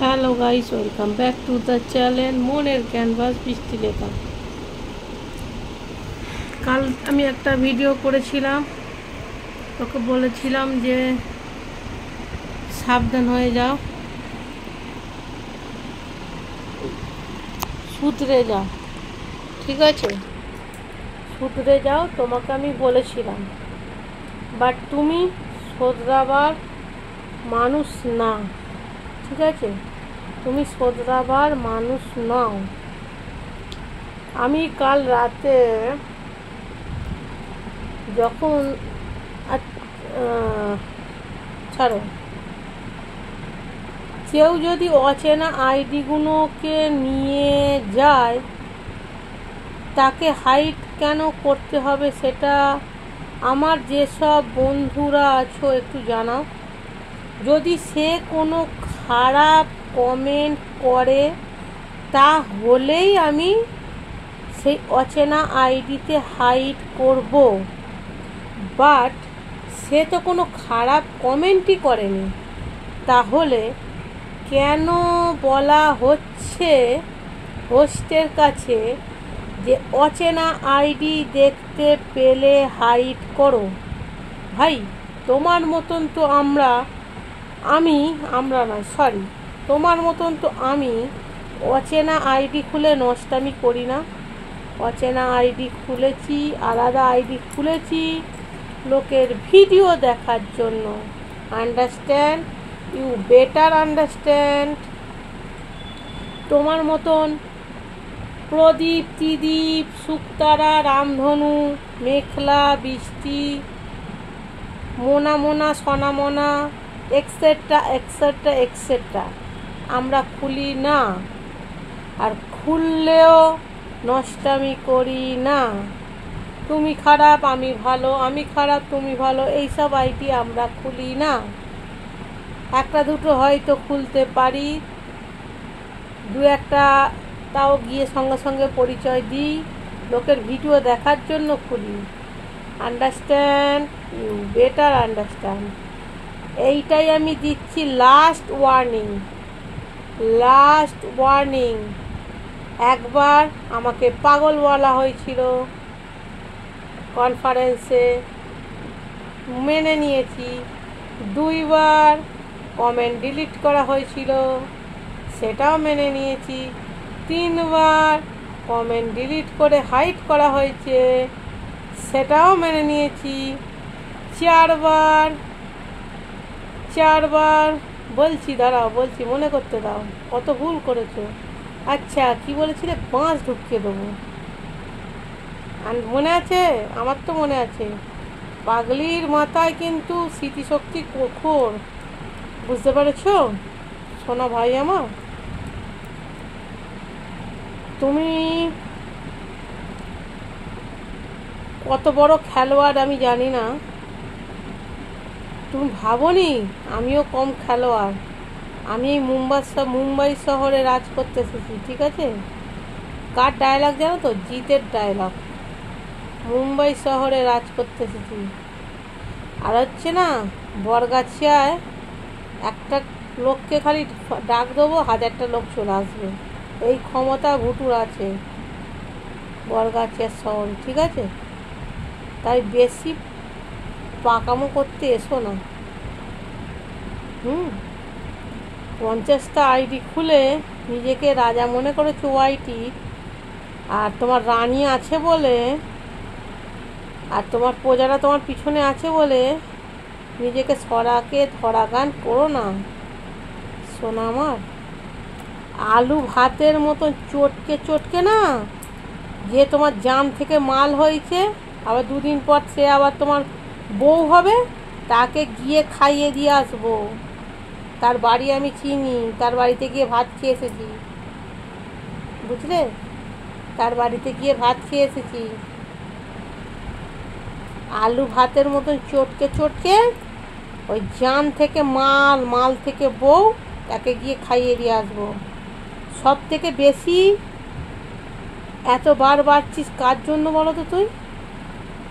Hello guys, welcome back to the channel মনের canvas বৃষ্টি লেখা। কাল আমি একটা ভিডিও করেছিলাম, তোকে বলেছিলাম যে সাবধান হয়ে যাও, শুধরে যাও, ঠিক আছে? শুধরে যাও, তোমাকে আমি বলেছিলাম, বাট তুমি শোধরাবার মানুষ না, ঠিক আছে? তুমি শোধরাবার মানুষ নও। আমি কাল রাতে যখন ছাড়ো, কেউ যদি অচেনা আইডিগুলোকে নিয়ে যায়, তাকে হাইড কেন করতে হবে সেটা আমার যেসব বন্ধুরা আছো একটু জানাও। যদি সে কোনো খারাপ কমেন্ট করে তাহলেই আমি সেই অচেনা আইডিতে হাইড করব, বাট সে তো কোনো খারাপ কমেন্টই করেনি, তাহলে কেন বলা হচ্ছে হোস্টের কাছে যে অচেনা আইডি দেখতে পেলে হাইড করো? ভাই, তোমার মতন তো তোমার মতন তো আমি অচেনা আইডি খুলে নষ্টামি করি না। অচেনা আইডি খুলেছি, আলাদা আইডি খুলেছি লোকের ভিডিও দেখার জন্য। Understand, you better understand. তোমার মতন Pradip, Tridip, Shuktara, Ramdhanu, Meghla, Brishti, Mona, Sonamona, etcetera etcetera etcetera আমরা খুলি না, আর খুললেও নষ্টামি করি না। তুমি খারাপ আমি ভালো, আমি খারাপ তুমি ভালো, এইসব আইডি আমরা খুলি না। একটা দুটো হয়তো খুলতে পারি, দু একটা তাও গিয়ে সঙ্গে সঙ্গে পরিচয় দিই, লোকের ভিডিও দেখার জন্য খুলি। Understand, you better understand. এইটাই আমি দিচ্ছি লাস্ট ওয়ার্নিং। একবার আমাকে পাগল বলা হয়েছিল কনফারেন্সে, মেনে নিয়েছি। দুইবার কমেন্ট ডিলিট করা হয়েছিল, সেটাও মেনে নিয়েছি। 3বার কমেন্ট ডিলিট করে হাইড করা হয়েছে, সেটাও মেনে নিয়েছি। 4বার বলছি, দাঁড়াও বলছি, মনে করতে দাও কত ভুল করেছো। আচ্ছা, কি বলেছিলে? বাঁশ ঢুকিয়ে দেবো, মনে আছে? আমার তো মনে আছে। পাগলির মাথায় কিন্তু স্মৃতিশক্তি কঠোর, বুঝতে পেরেছো সোনা ভাই আমার? তুমি কত বড় খেলোয়াড় আমি জানি না, তুমি ভাবোনি আমিও কম খেলোয়াড়। আমি এই মুম্বাই শহরে রাজ করতে এসেছি, ঠিক আছে? কার ডায়লগ জানো তো? জিতের ডায়লগ। মুম্বাই শহরে রাজ করতে এসেছি। আর হচ্ছে না, বরগাছিয়ায় একটা লোককে খালি ডাক দেবো, 1000টা লোক চলে আসবে, এই ক্ষমতা ভুটুর আছে বরগাছিয়ার শহরে, ঠিক আছে? তাই বেশি পাকামো করতে এসো না। 50টা আইডি খুলে নিজেকে রাজা মনে করেছো ওয়াইটি, আর তোমার রানী আছে বলে, আর তোমার প্রজারা তোমার পিছনে আছে বলে নিজেকে সরাকে ধরাগান করো না সোনা আমার। আলু ভাতের মতো চটকে না, যে তোমার জান থেকে মাল হয়েছে, আবার 2 দিন পর সে আবার তোমার বউ হবে, তাকে গিয়ে খাইয়ে দিয়ে আসবো। তার বাড়ি আমি চিনি, তার বাড়িতে গিয়ে ভাত খেয়ে এসেছি, বুঝলে? তার বাড়িতে গিয়ে ভাত খেয়ে এসেছি। আলু ভাতের মতন চটকে ওই জান থেকে মাল থেকে বউ, তাকে গিয়ে খাইয়ে দিয়ে আসবো। সব থেকে বেশি এতবার বাড়ছিস কার জন্য বলো তো? তুই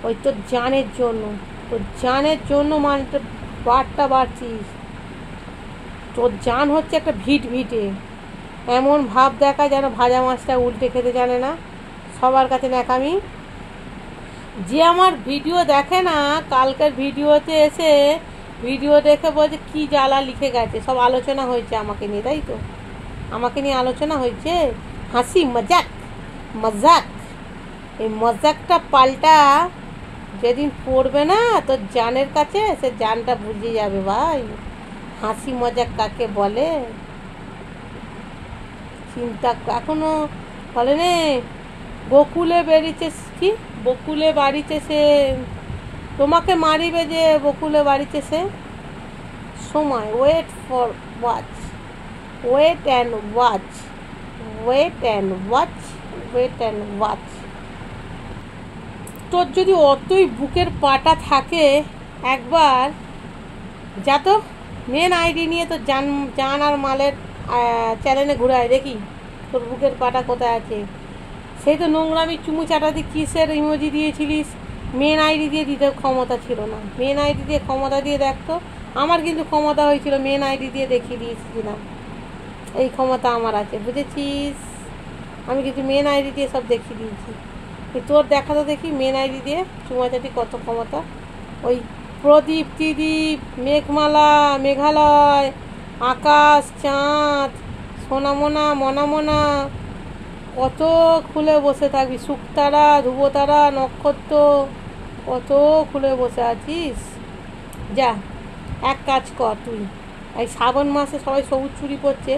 ওই তোর জানের জন্য মানে বারটা বাড়ছিস। তোর জান হচ্ছে একটা ভিট ভিটে, এমন ভাব দেখা যেন ভাজা মাছটা উল্টে খেতে জানে না, সবার কাছে ন্যাকামি। যে আমার ভিডিও দেখে না, কালকের ভিডিওতে এসে ভিডিও দেখে বলছে কি জ্বালা লিখে গেছে, সব আলোচনা হয়েছে আমাকে নিয়ে, তাই তো আমাকে নিয়ে আলোচনা হয়েছে, হাসি মজাক মজাক। এই মজাকটা পাল্টা যেদিন পড়বে না তোর জানের কাছে, সে জানটা বুঝে যাবে ভাই হাসি মজাক কাকে বলে। চিন্তা এখনো বলে নে, বকুলে বেরিয়েছে কি, বকুলে বাড়িতে সে তোমাকে মারিবে, যে বকুলে বাড়িতে সে সময়, wait for watch, wait and watch, wait and watch, wait and watch. তোর যদি অতই বুকের পাটা থাকে, একবার যা তো মেন আইডি নিয়ে তোর জান আর মালের চ্যানেলে ঘুরায় দেখি তোর বুকের পাটা কোথায় আছে। সেই তো নোংরামি চুমু চাটাতে কিসের ইমোজি দিয়েছিলিস, মেন আইডি দিয়ে দিতে ক্ষমতা ছিল না, মেন আইডি দিয়ে ক্ষমতা দিয়ে দেখতো। আমার কিন্তু ক্ষমতা হয়েছিল, মেন আইডি দিয়ে দেখিয়ে দিয়েছিলাম এই ক্ষমতা আমার আছে, বুঝেছিস? আমি কিন্তু মেন আইডি দিয়ে সব দেখিয়ে দিয়েছি। তোর দেখা তো দেখি মেন আইডি দিয়ে চুমাচাটি কত ক্ষমতা। ওই প্রদীপ, ত্রিদীপ, মেঘমালা, মেঘালয়, আকাশ, চাঁদ, সোনামোনা, মনামোনা, কত খুলে বসে থাকবি, শুকতারা, ধ্রুবতারা, নক্ষত্র, কত খুলে বসে আছিস। যা এক কাজ কর, তুই এই শ্রাবণ মাসে সবাই সবুজ চুড়ি পরছে,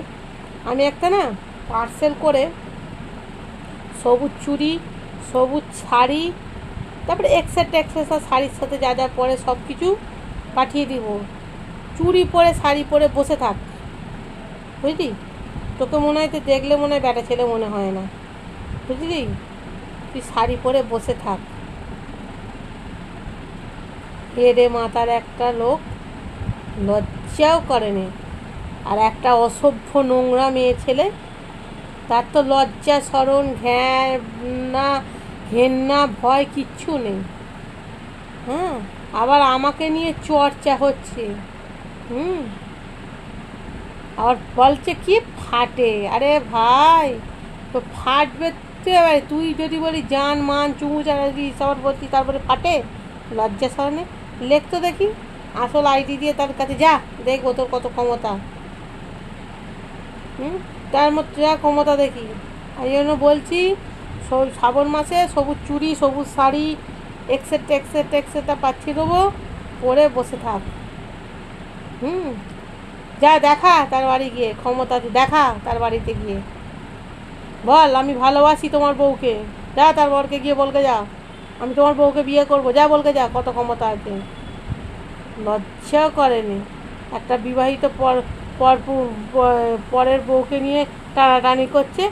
আমি একটা না পার্সেল করে সবুজ চুড়ি, সবুজ শাড়ি, তারপরে এক্সেট্রা শাড়ির সাথে যা যা পরে সব কিছু পাঠিয়ে দিব। চুড়ি পরে শাড়ি পরে বসে থাক, বুঝলি? তোকে মনে হয়, তো দেখলে মনে হয় বেটা ছেলে মনে হয় না, বুঝলি? তুই শাড়ি পরে বসে থাক। হেরে মাথার একটা লোক, লজ্জাও করেনি, আর একটা অসভ্য নোংরা মেয়ে ছেলে, তার তো লজ্জা শরণ ঘেন্না ভয় কিচ্ছু নেই। হ্যাঁ, আবার আমাকে নিয়ে চর্চা হচ্ছে, আবার বলছে কি ফাটে। আরে ভাই, তো ফাটবে তুই যদি বলি জান মান চুমু চালাবি সবার বলছি, তারপরে ফাটে? লজ্জা শরণে লেখ তো দেখি, আসল আইডি দিয়ে তার কাছে যা, দেখবো তোর কত ক্ষমতা। তার মধ্যে যা ক্ষমতা দেখি। এই জন্য বলছি, শ্রাবণ মাসে সবুজ চুড়ি, সবুজ শাড়ি, এক্সেট্রা পাঠিয়ে দেবো, পরে বসে থাক। যা দেখা তার বাড়ি গিয়ে, ক্ষমতা দেখা তার বাড়িতে গিয়ে বল আমি ভালোবাসি তোমার বউকে, যা তার বরকে গিয়ে বলকে যা আমি তোমার বউকে বিয়ে করবো, যা বলকে যা, কত ক্ষমতা আছে। লজ্জাও করেনি, একটা বিবাহিত পরের বউকে নিয়ে টানাটানি করছে।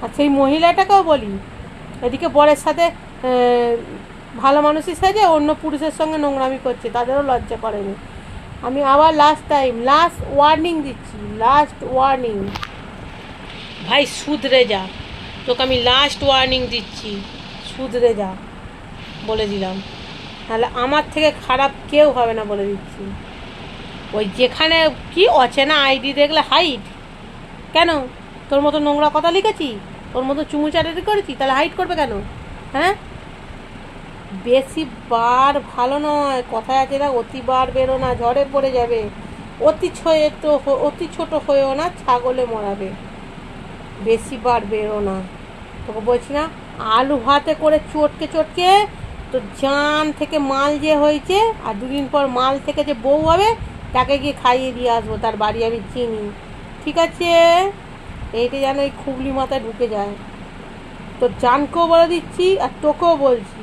আর সেই মহিলাটাকেও বলি, এদিকে বরের সাথে ভালো মানুষের সাথে অন্য পুরুষের সঙ্গে নোংরামি করছে, তাদেরও লজ্জা করেনি। আমি আবার লাস্ট ওয়ার্নিং দিচ্ছি, লাস্ট ওয়ার্নিং ভাই, শুধরে যা, তোকে আমি লাস্ট ওয়ার্নিং দিচ্ছি, শুধরে যা, বলে দিলাম, তাহলে আমার থেকে খারাপ কেউ হবে না, বলে দিচ্ছি। ওই যেখানে কি অচেনা আইডি দেখলে হাইট, কেন? তোর মতো নোংরা কথা লিখেছি, তোর মতো চুমুচাটারি করেছি, তাহলে হাইট করবে কেন? হ্যাঁ, বেশি বার ভালো নয়, কথায় আছে না, অতিবার বেরো না, ঝড়ে পড়ে যাবে, অতি ছোট হয়েও না, ছাগলে মরাবে। বেশি বার বেরো না, তোকে বলছি না, আলু ভাতে করে চটকে তো জান থেকে মাল যে হয়েছে, আর দুদিন পর মাল থেকে যে বউ হবে, তাকে গিয়ে খাইয়ে দিয়ে আসবো, তার বাড়ি আমি চিনি, ঠিক আছে? এইটা যেন এই খুবলি মাথায় ঢুকে যায়। তো জানকেও বলে দিচ্ছি আর তোকেও বলছি,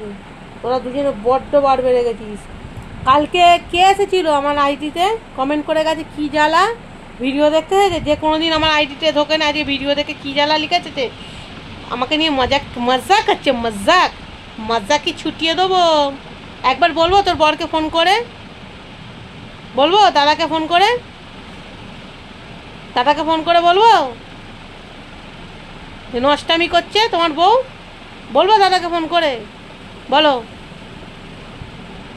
তোরা দুজনে বড্ড বার বেড়ে গেছিস। কালকে কে এসেছিল আমার আইডিতে, কমেন্ট করে গেছে কি জ্বালা, ভিডিও দেখতে হয়েছে, যে কোনো দিন আমার আইডিতে ঢোকে না, আজকে ভিডিও দেখে কি জ্বালা লিখেছে, আমাকে নিয়ে মজাক হচ্ছে, মজাকি ছুটিয়ে দেবো। একবার বলবো তোর বরকে ফোন করে, বলবো দাদাকে ফোন করে বলবো যে নষ্টামি করছে তোমার বউ, বলবো দাদাকে ফোন করে, বলো।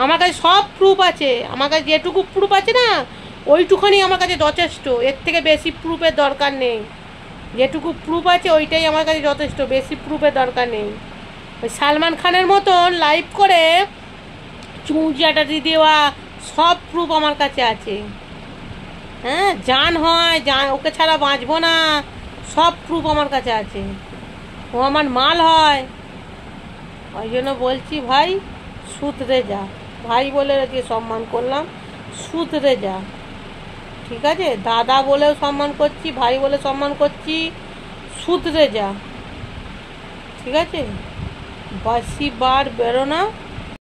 আমার কাছে সব প্রুফ আছে, আমার কাছে যেটুকু প্রুফ আছে না, ওইটুখানি আমার কাছে যথেষ্ট, এর থেকে বেশি প্রুফের দরকার নেই। যেটুকু প্রুফ আছে ওইটাই আমার কাছে যথেষ্ট, বেশি প্রুফের দরকার নেই। ওই সালমান খানের মতন লাইভ করে চুঁচাটাটি দেওয়া সব প্রুফ আমার কাছে আছে। হ্যাঁ, জান হয়, জান ওকে ছাড়া বাঁচবো না, সব প্রুফ আমার কাছে আছে। ও আমার মাল হয়। ওই জন্য বলছি ভাই, সুতরে যা। ভাই বলে যে সম্মান করলাম, সুতরে যা, ঠিক আছে? দাদা বলেও সম্মান করছি, ভাই বলে সম্মান করছি, সুতরে যা, ঠিক আছে? বাসি বার বেরো না।